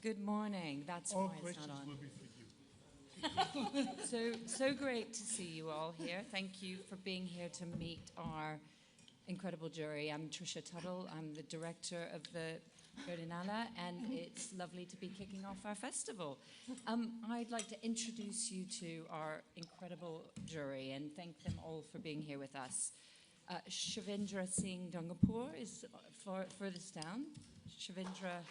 Good morning. That's All why it's questions not will on. be for you. So great to see you all here. Thank you for being here to meet our incredible jury. I'm Trisha Tuttle. I'm the director of the Berlinale, and it's lovely to be kicking off our festival. I'd like to introduce you to our incredible jury and thank them all for being here with us. Shavindra Singh Dungapur is furthest down. Shavindra.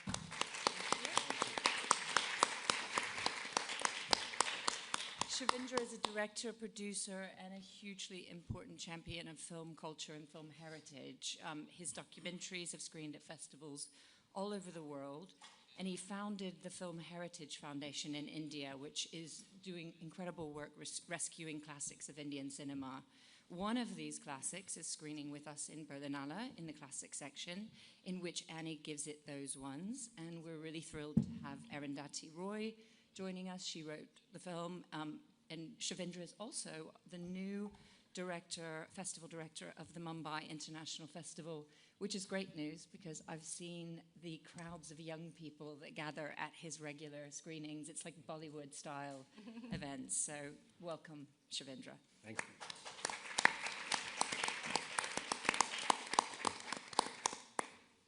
Shavindra is a director, producer, and a hugely important champion of film culture and film heritage. His documentaries have screened at festivals all over the world, and he founded the Film Heritage Foundation in India, which is doing incredible work rescuing classics of Indian cinema. One of these classics is screening with us in Berlinale in the classic section, in which Annie gives it those ones, and we're really thrilled to have Arundhati Roy joining us. She wrote the film, and Shavindra is also the new festival director of the Mumbai International Festival, which is great news because I've seen the crowds of young people that gather at his regular screenings. It's like Bollywood-style events, so welcome, Shavindra. Thank you.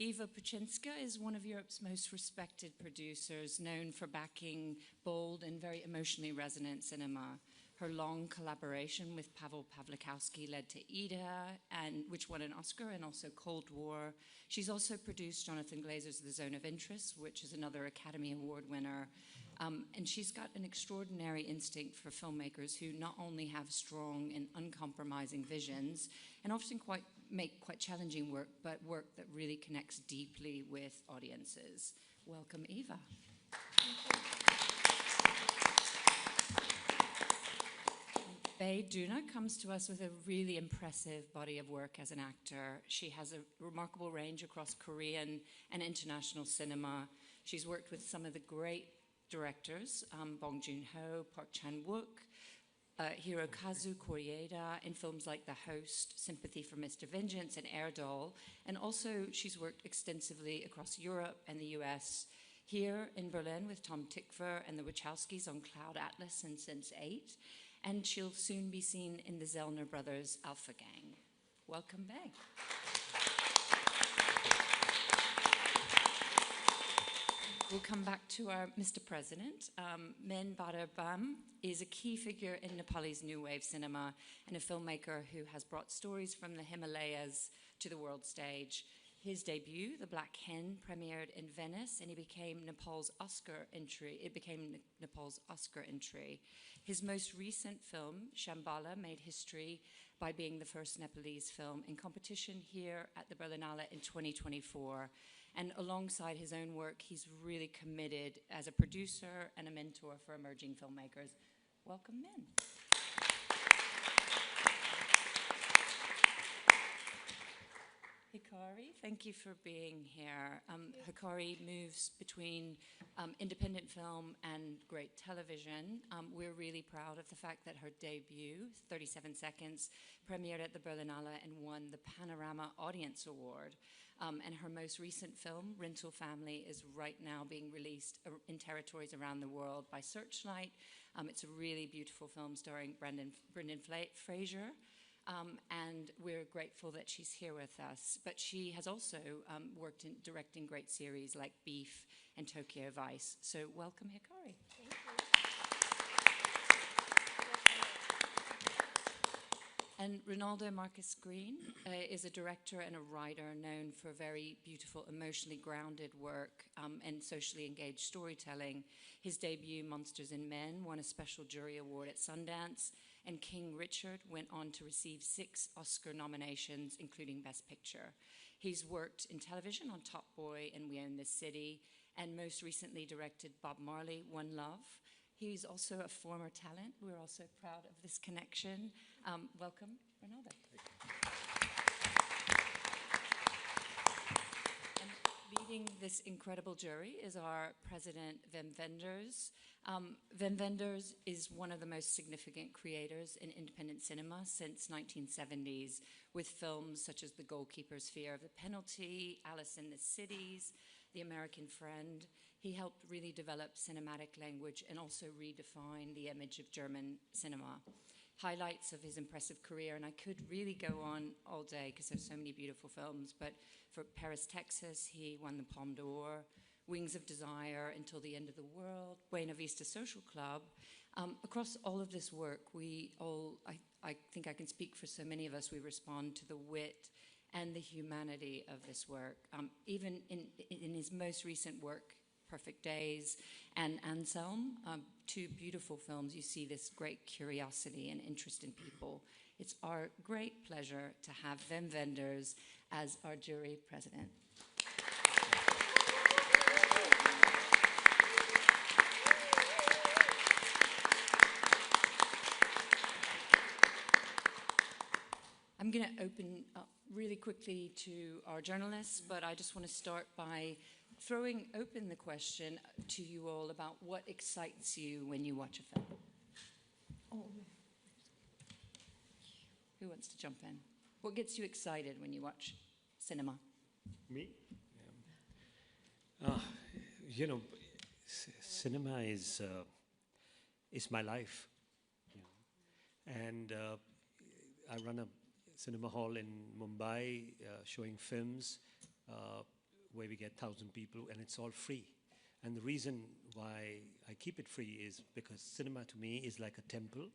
Eva Puchinska is one of Europe's most respected producers, known for backing bold and very emotionally resonant cinema. Her long collaboration with Pavel Pawlikowski led to Ida, which won an Oscar, and also Cold War. She's also produced Jonathan Glazer's The Zone of Interest, which is another Academy Award winner. And she's got an extraordinary instinct for filmmakers who not only have strong and uncompromising visions, and often make quite challenging work, but work that really connects deeply with audiences. Welcome, Eva. Bae Doona comes to us with a really impressive body of work as an actor. She has a remarkable range across Korean and international cinema. She's worked with some of the great directors, Bong Joon-ho, Park Chan-wook, Hirokazu Koreeda in films like The Host, Sympathy for Mr. Vengeance, and Air Doll. And also she's worked extensively across Europe and the US, here in Berlin with Tom Tykwer and the Wachowskis on Cloud Atlas and Sense8. And she'll soon be seen in the Zellner Brothers' Alpha Gang. Welcome, Bae. We'll come back to our Mr. President. Men Bam is a key figure in Nepalese New Wave cinema and a filmmaker who has brought stories from the Himalayas to the world stage. His debut, The Black Hen, premiered in Venice, and it became Nepal's Oscar entry. His most recent film, Shambhala, made history by being the first Nepalese film in competition here at the Berlinale in 2024. And alongside his own work, he's really committed as a producer and a mentor for emerging filmmakers. Welcome, Men. Hikari, thank you for being here. Hikari moves between independent film and great television. We're really proud of the fact that her debut, 37 Seconds, premiered at the Berlinale and won the Panorama Audience Award. And her most recent film, Rental Family, is right now being released in territories around the world by Searchlight. It's a really beautiful film starring Brendan Fraser. And we're grateful that she's here with us. But she has also worked in directing great series like Beef and Tokyo Vice. So welcome, Hikari. Thank you. And Ronaldo Marcus Green is a director and a writer known for very beautiful, emotionally grounded work and socially engaged storytelling. His debut, Monsters and Men, won a special jury award at Sundance, and King Richard went on to receive 6 Oscar nominations, including Best Picture. He's worked in television on Top Boy and We Own This City, and most recently directed Bob Marley, One Love. He's also a former talent. We're also proud of this connection. Welcome, Ronaldo. And leading this incredible jury is our president, Wim Wenders. Wim Wenders is one of the most significant creators in independent cinema since 1970s, with films such as The Goalkeeper's Fear of the Penalty, Alice in the Cities, The American Friend. he helped really develop cinematic language and also redefine the image of German cinema. Highlights of his impressive career, and I could really go on all day because there's so many beautiful films, but for Paris, Texas, he won the Palme d'Or, Wings of Desire, Until the End of the World, Buena Vista Social Club. Across all of this work, we all, I think I can speak for so many of us, we respond to the wit and the humanity of this work. Even in his most recent work, Perfect Days and Anselm, two beautiful films, you see this great curiosity and interest in people. It's our great pleasure to have Wim Wenders as our jury president. I'm going to open up really quickly to our journalists, but I just want to start by throwing open the question to you all about what excites you when you watch a film. Oh. Who wants to jump in? What gets you excited when you watch cinema? Me? You know, cinema is my life. You know. And I run a cinema hall in Mumbai showing films where we get 1,000 people, and it's all free. And the reason why I keep it free is because cinema to me is like a temple.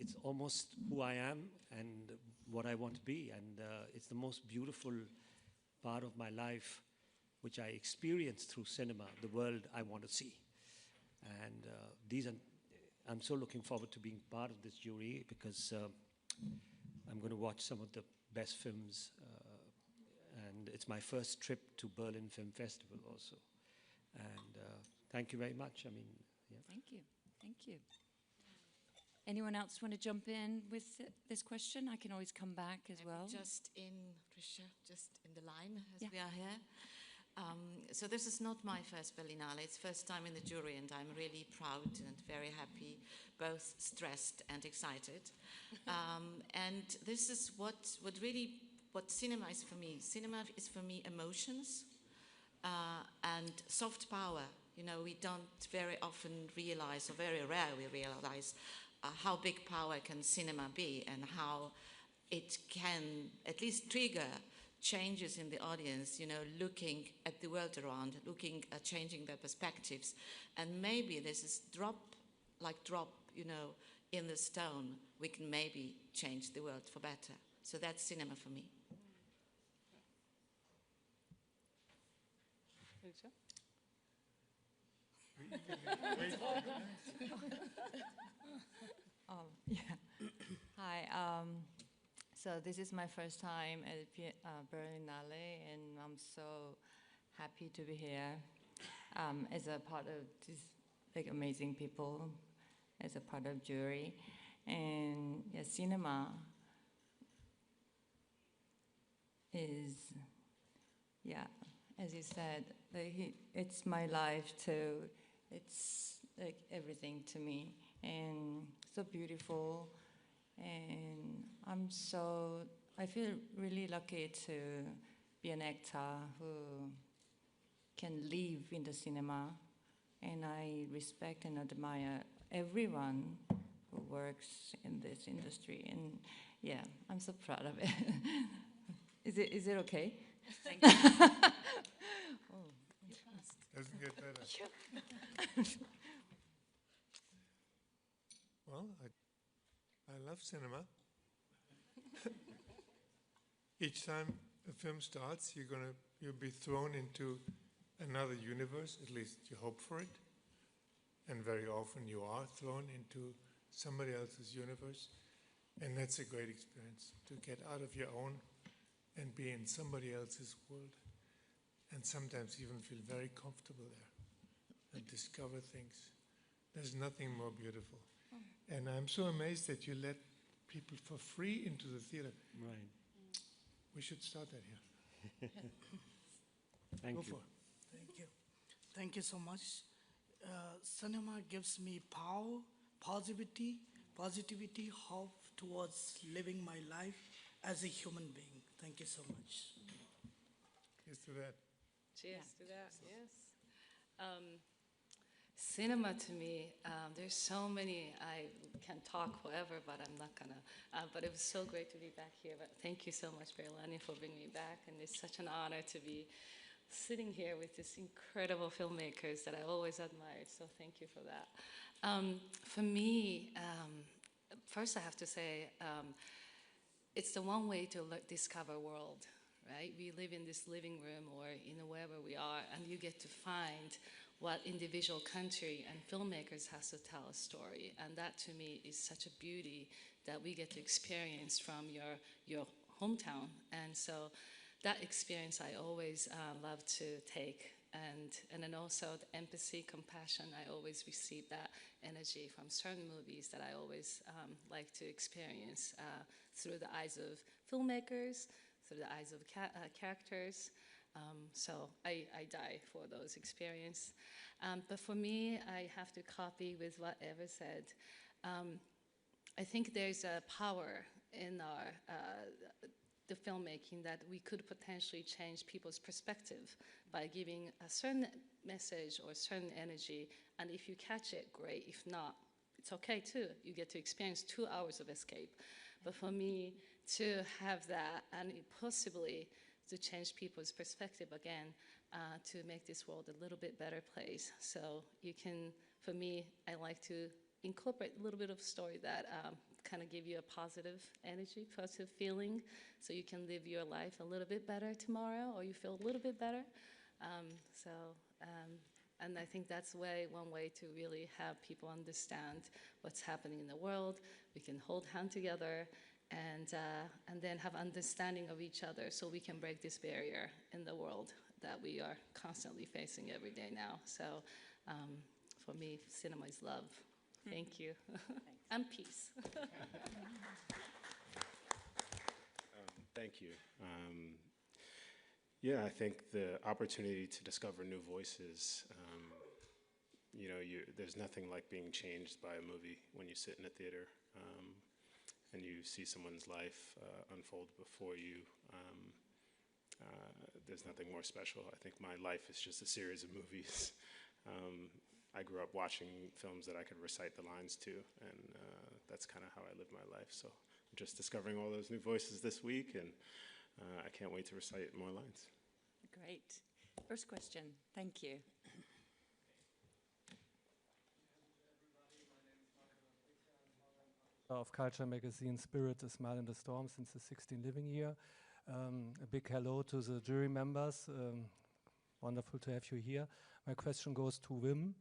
It's almost who I am and what I want to be, and it's the most beautiful part of my life, which I experience through cinema, the world I want to see. And I'm so looking forward to being part of this jury because I'm going to watch some of the best films, and it's my first trip to Berlin Film Festival also. And thank you very much. I mean, yeah. Thank you. Thank you. Anyone else want to jump in with this question? I can always come back as well. Just in the line as we are here. So this is not my first Berlinale. It's first time in the jury, and I'm really proud and very happy, both stressed and excited. And this is what cinema is for me. Cinema is for me emotions and soft power. You know, we don't very often realize, or very rare we realize, how big power can cinema be and how it can at least trigger changes in the audience, you know, looking at the world around, looking at changing their perspectives. And maybe this is drop, you know, in the stone, we can maybe change the world for better. So that's cinema for me. Yeah. Hi. So this is my first time at Berlinale, and I'm so happy to be here as a part of these like amazing people, as a part of jury. And yeah, cinema is, yeah, as you said, like it's my life too. It's like everything to me, and so beautiful. And I feel really lucky to be an actor who can live in the cinema, and I respect and admire everyone who works in this industry. And yeah, I'm so proud of it. Is it okay? Thank you. Oh. Doesn't get better. Well, I love cinema. Each time a film starts, you'll be thrown into another universe, at least you hope for it. And very often you are thrown into somebody else's universe. And that's a great experience, to get out of your own and be in somebody else's world. And sometimes even feel very comfortable there and discover things. There's nothing more beautiful. And I'm so amazed that you let people for free into the theater. Right. We should start that here. Thank Go you. for it. Thank you. Thank you so much. Cinema gives me power, positivity, hope towards living my life as a human being. Thank you so much. Here's to that. Cheers to that, yes. Cinema to me, there's so many, I can talk forever, but I'm not gonna. But it was so great to be back here. But thank you so much, Berlinale, for bringing me back. And it's such an honor to be sitting here with these incredible filmmakers that I always admired. So thank you for that. For me, first I have to say, it's the one way to discover world, right? We live in this living room or wherever we are, and you get to find what individual country and filmmakers has to tell a story. And that to me is such a beauty that we get to experience from your hometown. And so that experience I always love to take. And then also the empathy, compassion, I always receive that energy from certain movies that I always like to experience through the eyes of filmmakers, through the eyes of characters. So I die for those experiences. But for me, I have to copy with what Eva said. I think there's a power in the filmmaking that we could potentially change people's perspective by giving a certain message or a certain energy. And if you catch it, great. If not, it's okay too. You get to experience 2 hours of escape. But for me, to have that and possibly to change people's perspective again, to make this world a little bit better place. So you can, for me, I like to incorporate a little bit of story that kind of give you a positive energy, positive feeling, so you can live your life a little bit better tomorrow, or you feel a little bit better. And I think that's one way to really have people understand what's happening in the world. We can hold hands together and then have understanding of each other so we can break this barrier in the world that we are constantly facing every day now. So for me, cinema is love. Thank you. And peace. Thank you. Yeah, I think the opportunity to discover new voices, there's nothing like being changed by a movie when you sit in a theater and you see someone's life unfold before you. There's nothing more special. I think my life is just a series of movies. I grew up watching films that I could recite the lines to, and that's kind of how I live my life. So I'm just discovering all those new voices this week, and I can't wait to recite more lines. Great. First question. Thank you. Of Culture magazine Spirit, A Smile in the Storm, since the 16th living year. A big hello to the jury members. Wonderful to have you here. My question goes to Wim.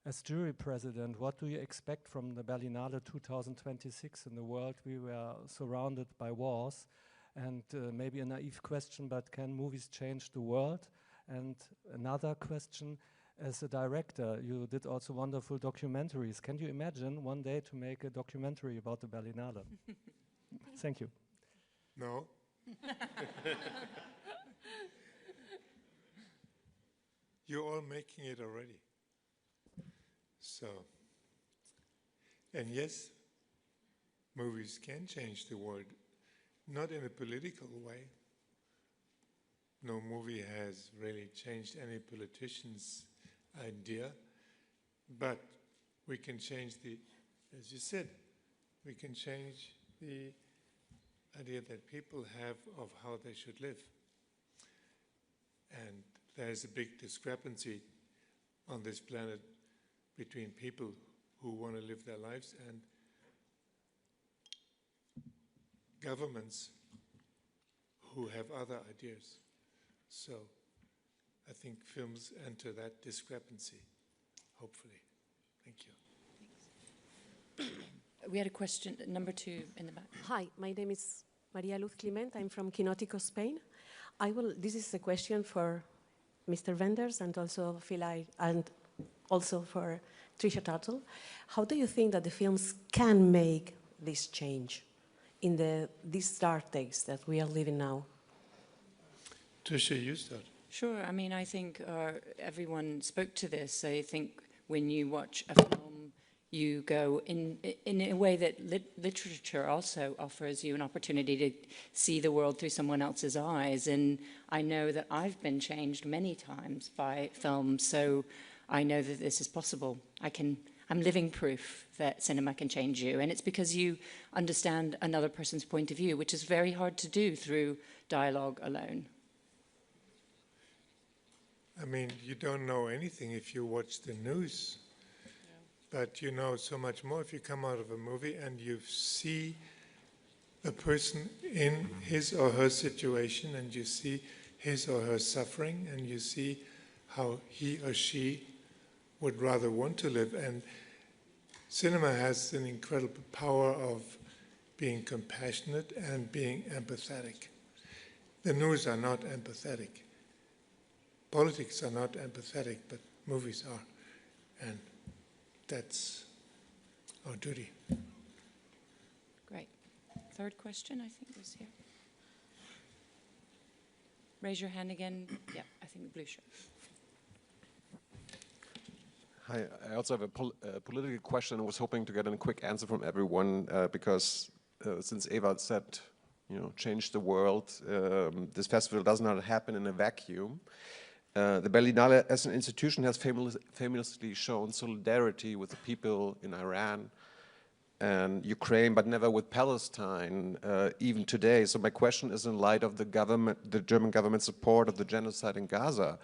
As jury president, what do you expect from the Berlinale 2026 in the world? We were surrounded by wars, and maybe a naive question, but can movies change the world? And another question, as a director, you did also wonderful documentaries. Can you imagine one day to make a documentary about the Berlinale? Thank you. No. You're all making it already. So, and yes, movies can change the world, not in a political way. No movie has really changed any politician's idea, but we can change as you said, we can change the idea that people have of how they should live. And there's a big discrepancy on this planet between people who want to live their lives and governments who have other ideas. So I think films enter that discrepancy, hopefully. Thank you. We had a question, number 2 in the back. Hi, my name is Maria Luz Clement. I'm from Quinótico, Spain. This is a question for Mr. Wenders and also and also for Trisha Tuttle. How do you think that the films can make this change in these dark days that we are living now? Trisha, you start. Sure. I mean, I think everyone spoke to this. I think when you watch a film, you go in a way that literature also offers you an opportunity to see the world through someone else's eyes. And I know that I've been changed many times by film, so I know that this is possible. I'm living proof that cinema can change you, and it's because you understand another person's point of view, which is very hard to do through dialogue alone. I mean, you don't know anything if you watch the news, but you know so much more if you come out of a movie and you see a person in his or her situation, and you see his or her suffering, and you see how he or she would rather want to live. And cinema has an incredible power of being compassionate and being empathetic. The news are not empathetic. Politics are not empathetic, but movies are. And that's our duty. Great. Third question, I think, was here. Raise your hand again. Yeah, I think the blue shirt. Hi, I also have a political question. I was hoping to get a quick answer from everyone because since Eva said, change the world, this festival does not happen in a vacuum. The Berlinale as an institution has famously shown solidarity with the people in Iran and Ukraine, but never with Palestine, even today. So my question is, in light of the German government support of the genocide in Gaza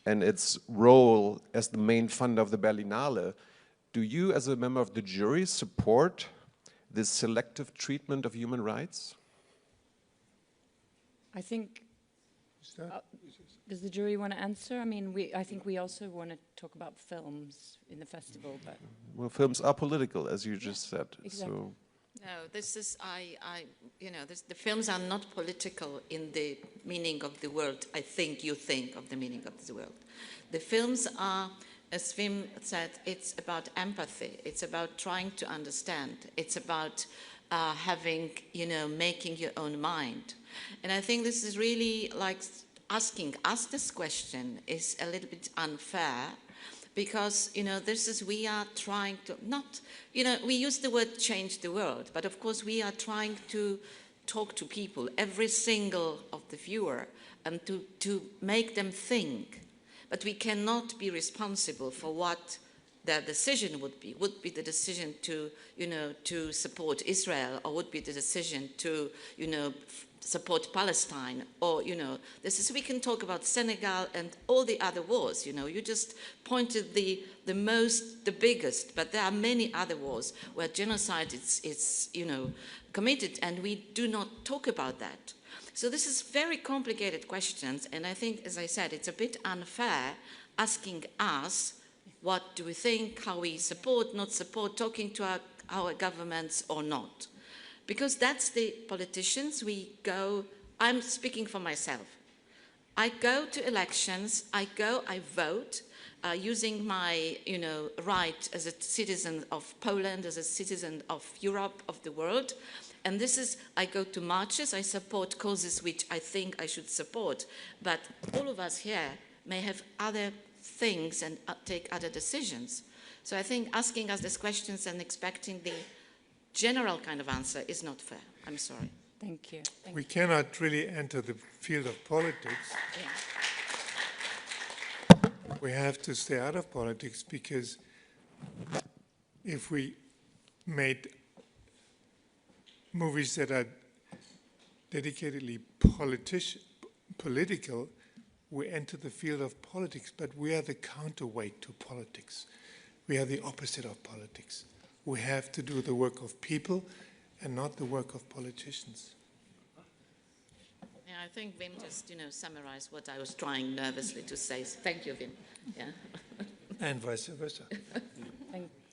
and its role as the main funder of the Berlinale, do you, as a member of the jury, support this selective treatment of human rights? I think, does the jury want to answer? I mean, I think we also want to talk about films in the festival, but... Well, films are political, as you just said. Exactly. So. No, this is, the films are not political in the meaning of the word I think you think of the meaning of the word. The films are, as Wim said, it's about empathy. It's about trying to understand. It's about making your own mind. And I think this is really like asking us this question is a little bit unfair because, we are trying to we use the word change the world, but of course we are trying to talk to people, every single of the viewer, and to make them think. But we cannot be responsible for what their decision would be the decision to support Israel, or would be the decision to, support Palestine, or, we can talk about Senegal and all the other wars, you just pointed the biggest, but there are many other wars where genocide is committed, and we do not talk about that. So this is very complicated questions, and I think, as I said, it's a bit unfair asking us what do we think, how we support, not support, talking to our governments or not. Because that's the politicians, I'm speaking for myself. I go to elections, I vote, using my, right as a citizen of Poland, as a citizen of Europe, of the world. And I go to marches, I support causes which I think I should support. But all of us here may have other things and take other decisions. So I think asking us these questions and expecting the general kind of answer is not fair. I'm sorry. Thank you. We cannot really enter the field of politics. Yeah. We have to stay out of politics, because if we made movies that are dedicatedly political, we enter the field of politics, but we are the counterweight to politics. We are the opposite of politics. We have to do the work of people and not the work of politicians. Yeah, I think Wim just, summarized what I was trying nervously to say. Thank you, Wim. Yeah. And vice versa.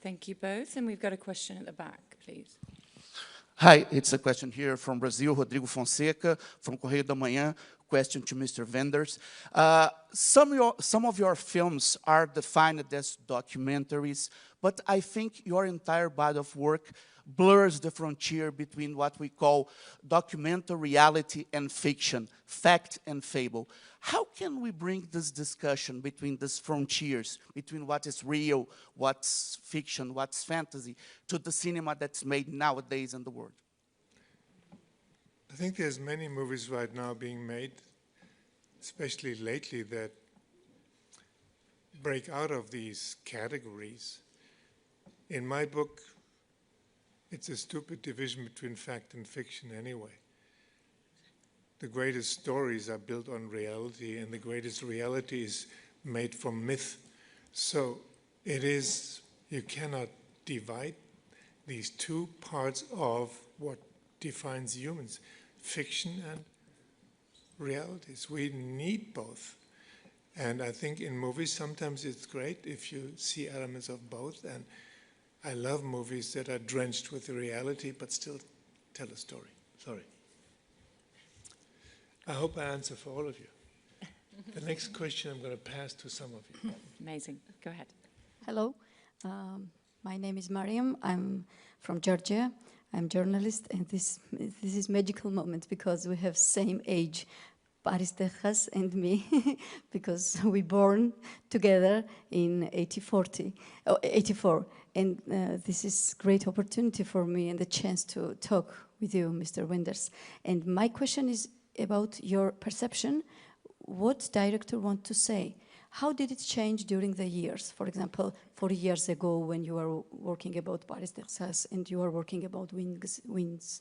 Thank you both. And we've got a question at the back, please. Hi, it's a question here from Brazil, Rodrigo Fonseca, from Correio da Manhã. Question to Mr. Wenders. Some of your films are defined as documentaries, but I think your entire body of work blurs the frontier between what we call documentary reality and fiction, fact and fable. How can we bring this discussion between these frontiers, between what is real, what's fiction, what's fantasy, to the cinema that's made nowadays in the world? I think there's many movies right now being made, especially lately, that break out of these categories. In my book, it's a stupid division between fact and fiction anyway. The greatest stories are built on reality, and the greatest reality is made from myth. So it is, you cannot divide these two parts of what defines humans, fiction and realities. We need both. And I think in movies sometimes it's great if you see elements of both, and I love movies that are drenched with the reality but still tell a story. Sorry. I hope I answer for all of you. The next question I'm going to pass to some of you. Amazing. Go ahead. Hello. My name is Mariam. I'm from Georgia. I'm a journalist, and this is magical moment because we have same age, Paris Texas and me, because we born together in 84. And this is great opportunity for me and the chance to talk with you, Mr. Wenders. And my question is about your perception. What director want to say? How did it change during the years? For example, 40 years ago when you were working about Paris, Texas, and you were working about Wings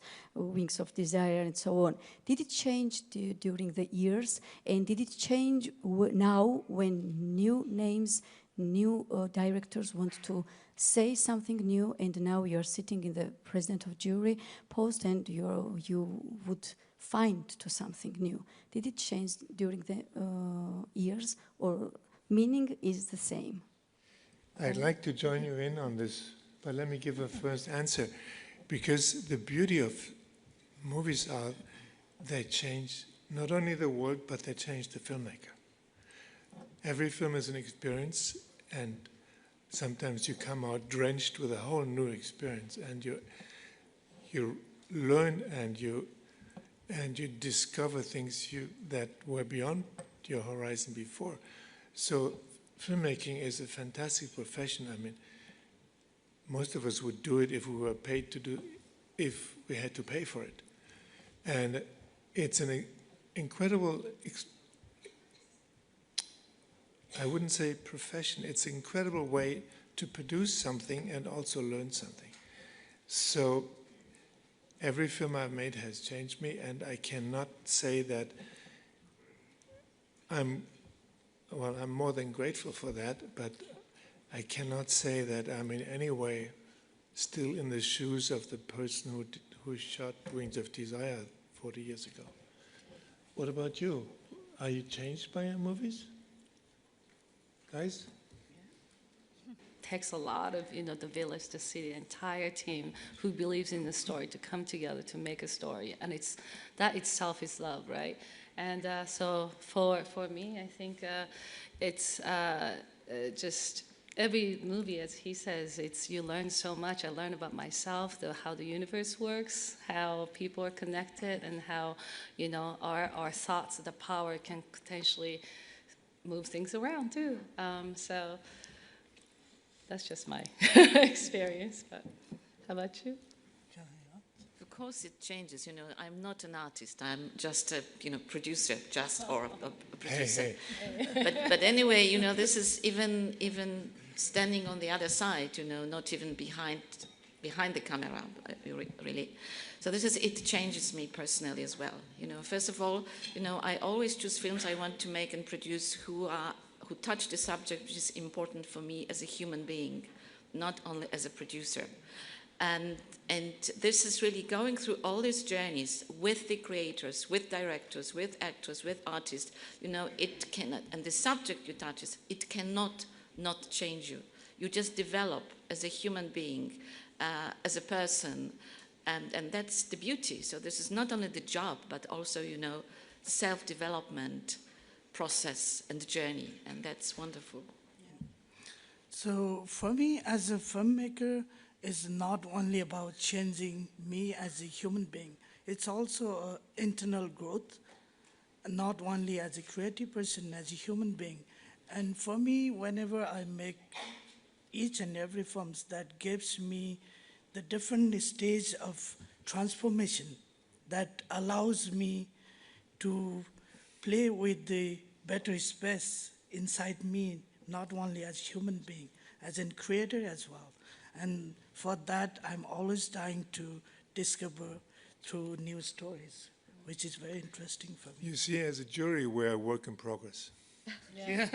of Desire and so on. Did it change during the years? And did it change now when new names, new directors want to say something new, and now you're sitting in the president of jury post and you would find to something new? Did it change during the years, or meaning is the same? I'd like to join you in on this, but let me give a first answer. Because the beauty of movies are they change not only the world, but they change the filmmaker. Every film is an experience, and sometimes you come out drenched with a whole new experience, and you learn and you discover things that were beyond your horizon before. So filmmaking is a fantastic profession. I mean, most of us would do it if we were paid to do, if we had to pay for it. And it's an incredible, I wouldn't say profession, it's an incredible way to produce something and also learn something. So every film I've made has changed me, and I cannot say that I'm more than grateful for that, but I cannot say that I'm in any way still in the shoes of the person who shot Wings of Desire 40 years ago. What about you? Are you changed by your movies? Guys? Takes a lot of, the village to see the entire team who believes in the story to come together to make a story, and that itself is love, right? And so for me, I think it's just every movie, as he says, you learn so much. I learn about myself, how the universe works, how people are connected, and how our thoughts, the power can potentially move things around too. So that's just my experience. But how about you? Of course, it changes. I'm not an artist. I'm just a producer, or a producer. Hey. But anyway, this is even standing on the other side. Not even behind the camera, really. So it changes me personally as well. First of all, I always choose films I want to make and produce who touch the subject which is important for me as a human being, not only as a producer. And this is really going through all these journeys with the creators, with directors, with actors, with artists. It cannot, and the subject you touch, it cannot not change you. You just develop as a human being, as a person, and that's the beauty. So this is not only the job, but also, self-development process and journey, and that's wonderful. So for me, as a filmmaker, is not only about changing me as a human being, it's also internal growth, not only as a creative person, as a human being. And for me, whenever I make each and every films, that gives me the different stage of transformation that allows me to play with the better space inside me, not only as human being, as a creator as well. And for that, I'm always trying to discover through new stories, which is very interesting for me. You see, as a jury, we're a work in progress. Yeah.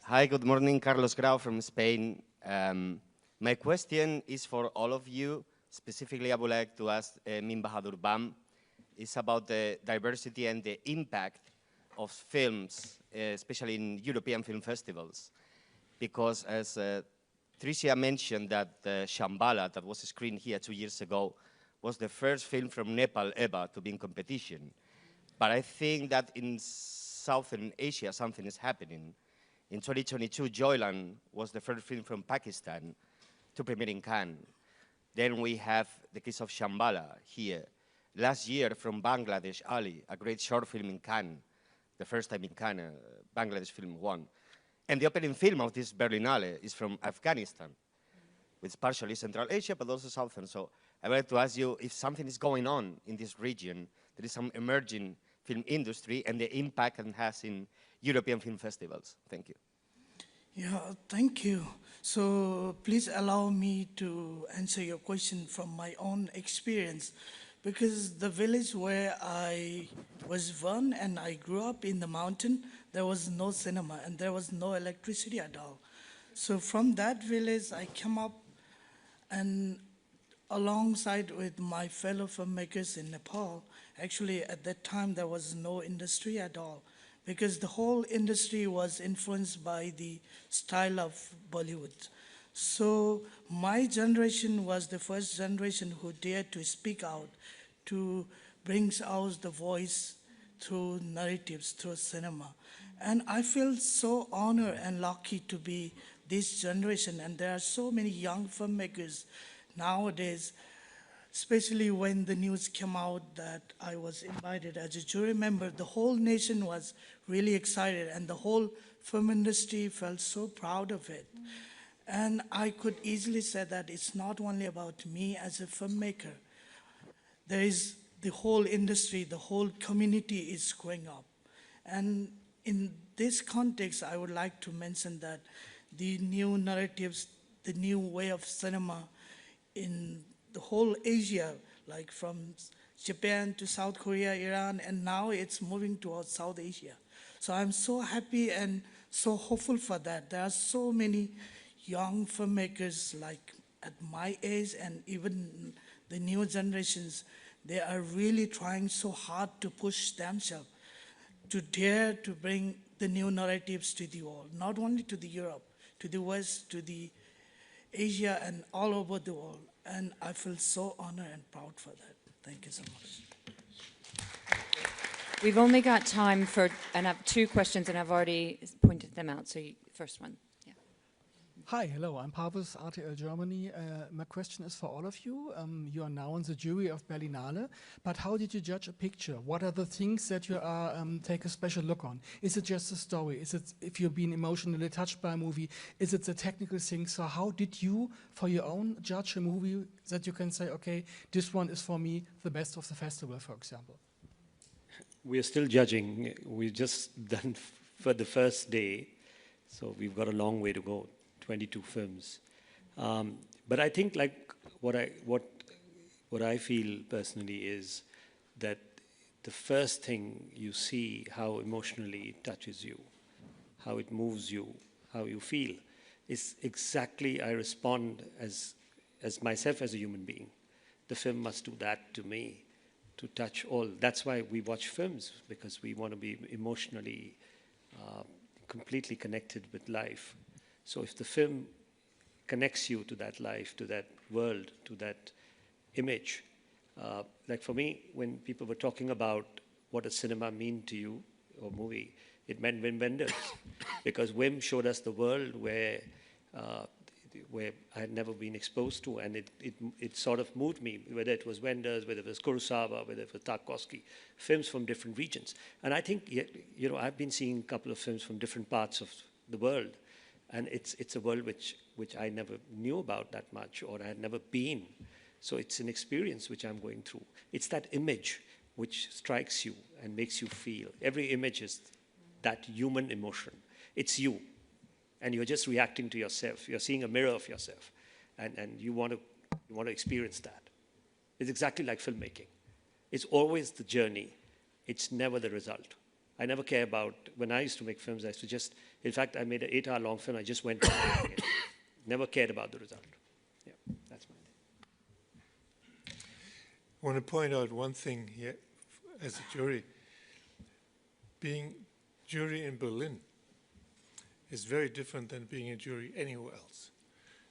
Hi, good morning. Carlos Grau from Spain. My question is for all of you. Specifically, I would like to ask Min Bahadur Bam. It's about the diversity and the impact of films, especially in European film festivals. Because as Tricia mentioned that Shambhala, that was screened here 2 years ago, was the first film from Nepal ever to be in competition. But I think that in Southern Asia, something is happening. In 2022, Joyland was the first film from Pakistan to premiere in Cannes. Then we have the case of Shambhala here. Last year from Bangladesh, Ali, a great short film in Cannes, the first time in Cannes, Bangladesh film won. And the opening film of this Berlinale is from Afghanistan, which is partially Central Asia, but also Southern. So I would like to ask you if something is going on in this region, there is some emerging film industry and the impact it has in European film festivals. Thank you. Yeah, thank you. So please allow me to answer your question from my own experience, because the village where I was born and I grew up in the mountain, there was no cinema and there was no electricity at all. So from that village, I came up and alongside with my fellow filmmakers in Nepal. Actually, at that time, there was no industry at all, because the whole industry was influenced by the style of Bollywood. So my generation was the first generation who dared to speak out, to bring out the voice through narratives, through cinema. And I feel so honored and lucky to be this generation. And there are so many young filmmakers nowadays, especially when the news came out that I was invited as a jury member. The whole nation was really excited, and the whole film industry felt so proud of it. And I could easily say that it's not only about me as a filmmaker. There is the whole industry, the whole community is growing up. And in this context, I would like to mention that the new narratives, the new way of cinema in the whole Asia, like from Japan to South Korea, Iran, and now it's moving towards South Asia. So I'm so happy and so hopeful for that. There are so many young filmmakers like at my age and even the new generations. They are really trying so hard to push themselves to dare to bring the new narratives to the world, not only to the Europe, to the West, to the Asia, and all over the world. And I feel so honored and proud for that. Thank you so much. We've only got time for, and I have 2 questions, and I've already pointed them out. So first one. Yeah. Hi, hello, I'm Pavus, RTL Germany. My question is for all of you. You are now in the jury of Berlinale, but how did you judge a picture? What are the things that you are take a special look on? Is it just a story? Is it if you've been emotionally touched by a movie? Is it the technical things? So how did you, for your own, judge a movie that you can say, okay, this one is for me the best of the festival, for example? We are still judging. We've just done for the first day, so we've got a long way to go. 22 films, but I think like what I feel personally is that the first thing you see how emotionally it touches you, how it moves you, how you feel, is exactly I respond as myself as a human being. The film must do that to me, to touch all. That's why we watch films, because we want to be emotionally completely connected with life. So if the film connects you to that life, to that world, to that image, like for me, when people were talking about what does cinema mean to you, or movie, it meant Wim Wenders, because Wim showed us the world where where I had never been exposed to, and it sort of moved me, whether it was Wenders, whether it was Kurosawa, whether it was Tarkovsky, films from different regions. And I think, you know, I've been seeing a couple of films from different parts of the world, and it's a world which I never knew about that much, or I had never been. So it's an experience which I'm going through. It's that image which strikes you and makes you feel. Every image is that human emotion. It's you. And you're just reacting to yourself. You're seeing a mirror of yourself. And you want to experience that. It's exactly like filmmaking. It's always the journey. It's never the result. I never care about, when I used to make films, I used to just, in fact, I made an 8-hour-long film. I just went on making it. Never cared about the result. Yeah, that's my thing. I want to point out one thing here as a jury. Being jury in Berlin is very different than being a jury anywhere else.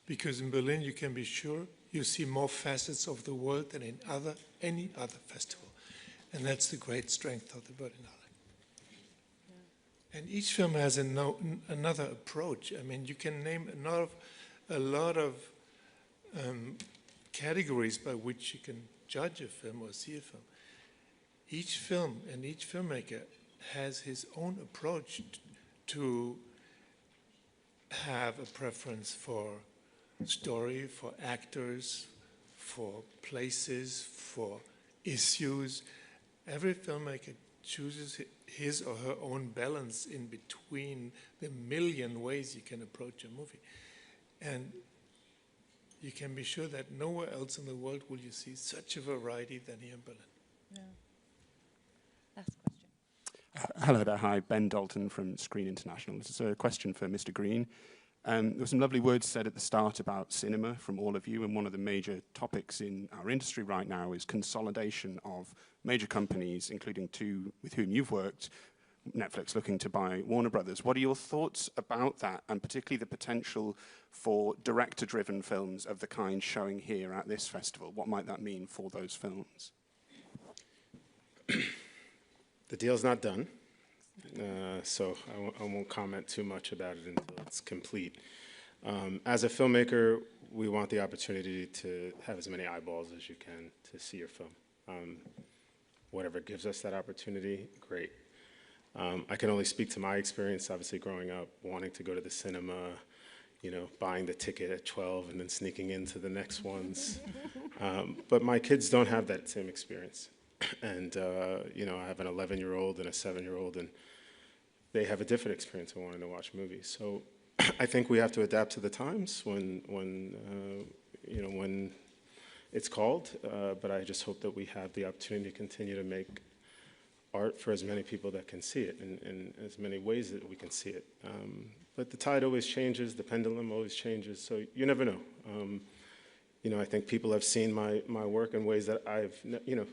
Because in Berlin, you can be sure you see more facets of the world than in any other festival. And that's the great strength of the Berlinale. Yeah. And each film has another approach. I mean, you can name a lot of categories by which you can judge a film or see a film. Each film and each filmmaker has his own approach to have a preference for story, for actors, for places, for issues. Every filmmaker chooses his or her own balance in between the million ways you can approach a movie. And you can be sure that nowhere else in the world will you see such a variety than here in Berlin. Yeah. Last question. Hello there, hi, Ben Dalton from Screen International. This is a question for Mr. Green. There were some lovely words said at the start about cinema from all of you, and one of the major topics in our industry right now is consolidation of major companies, including two with whom you've worked, Netflix looking to buy Warner Brothers. What are your thoughts about that, and particularly the potential for director-driven films of the kind showing here at this festival? What might that mean for those films? The deal's not done, so I won't comment too much about it until it's complete. As a filmmaker, we want the opportunity to have as many eyeballs as you can to see your film. Whatever gives us that opportunity, great. I can only speak to my experience, obviously growing up, wanting to go to the cinema, you know, buying the ticket at 12 and then sneaking into the next ones. But my kids don't have that same experience. And, you know, I have an 11-year-old and a 7-year-old, and they have a different experience of wanting to watch movies. So I think we have to adapt to the times when you know, when it's called. But I just hope that we have the opportunity to continue to make art for as many people that can see it in as many ways that we can see it. But the tide always changes, the pendulum always changes, so you never know. You know, I think people have seen my work in ways that you know,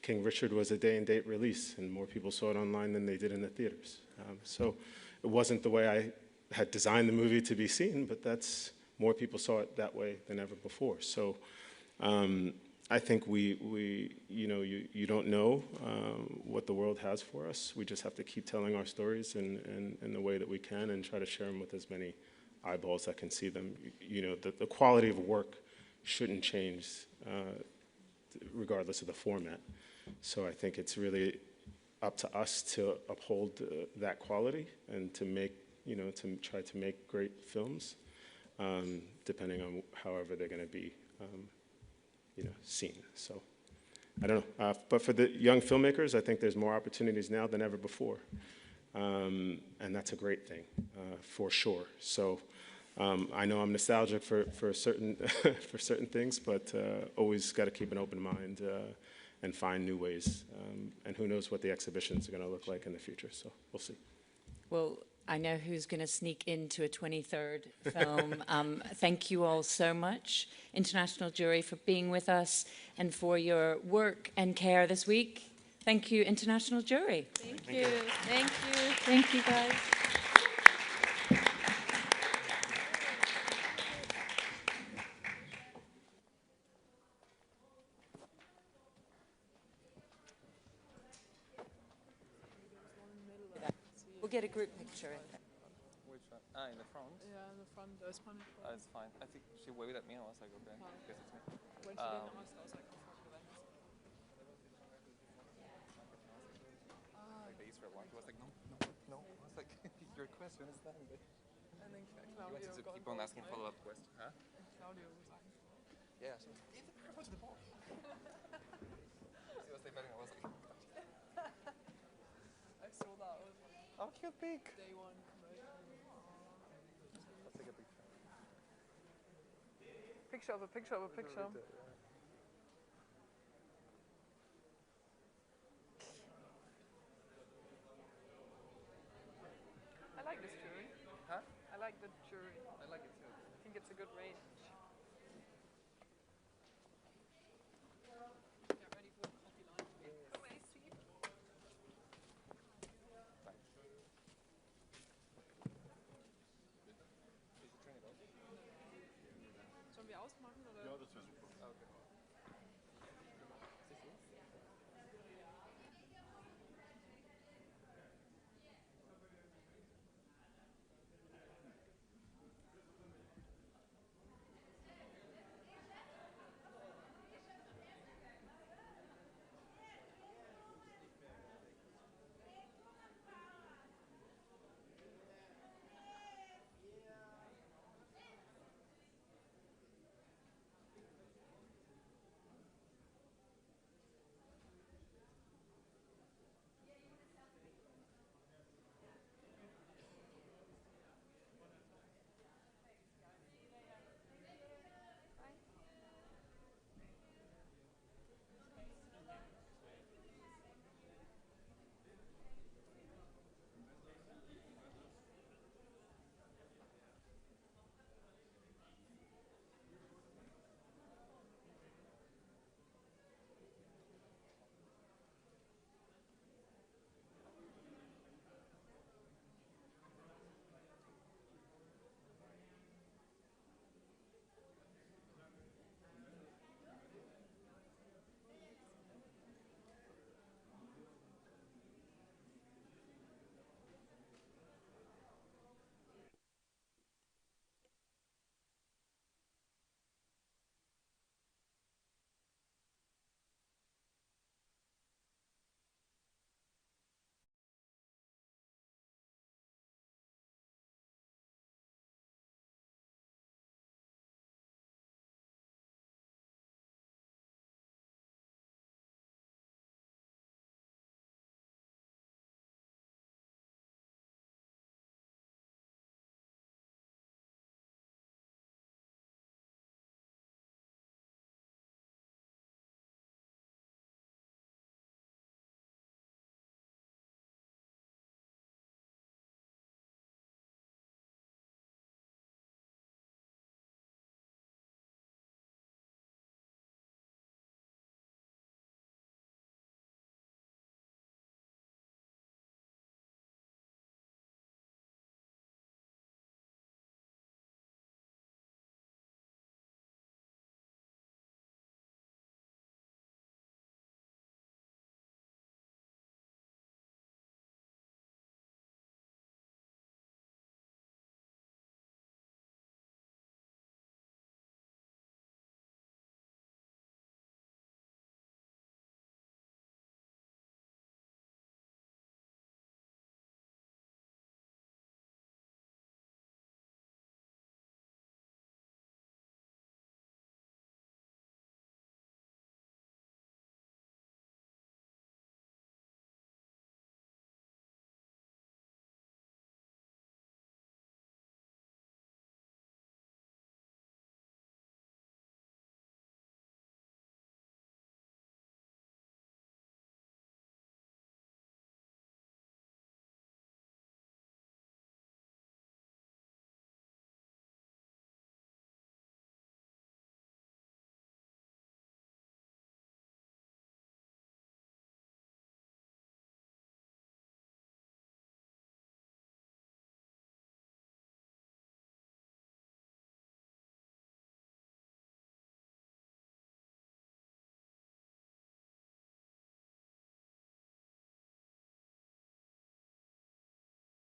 King Richard was a day and date release, and more people saw it online than they did in the theaters. So it wasn't the way I had designed the movie to be seen, but more people saw it that way than ever before. So I think you know, you don't know what the world has for us. We just have to keep telling our stories in the way that we can, and try to share them with as many eyeballs that can see them. You know, the quality of work shouldn't change regardless of the format. So I think it's really up to us to uphold that quality and to make, you know, to try to make great films, depending on however they're going to be, you know, seen. So I don't know. But for the young filmmakers, I think there's more opportunities now than ever before, and that's a great thing, for sure. So I know I'm nostalgic for certain for certain things, but always got to keep an open mind and find new ways. And who knows what the exhibitions are going to look like in the future? So we'll see. Well, I know who's going to sneak into a 23rd film. Thank you all so much, international jury, for being with us and for your work and care this week. Thank you, international jury. Thank you. Thank you. Thank you, guys. We'll get a group picture. Which one? Ah, in the front? Yeah, in the front. front, those kind of things. It's fine. I think she waved at me and I was like, okay, I guess it's me. When she didn't ask, I was like, oh fuck, then. Like the Israel one, she was like, no. I was like, your question is done. And then You Claudio wanted to got keep on involved, asking right? follow-up questions, huh? And Claudio was like, Yeah, she was like, give the microphone to the ball. She was defending, I was like, I saw that, I was like, oh, cute pig. day one promotion. Let's take a picture. Picture of a picture of a picture. I like this jury. Huh? I like the jury. I like it too. I think it's a good range.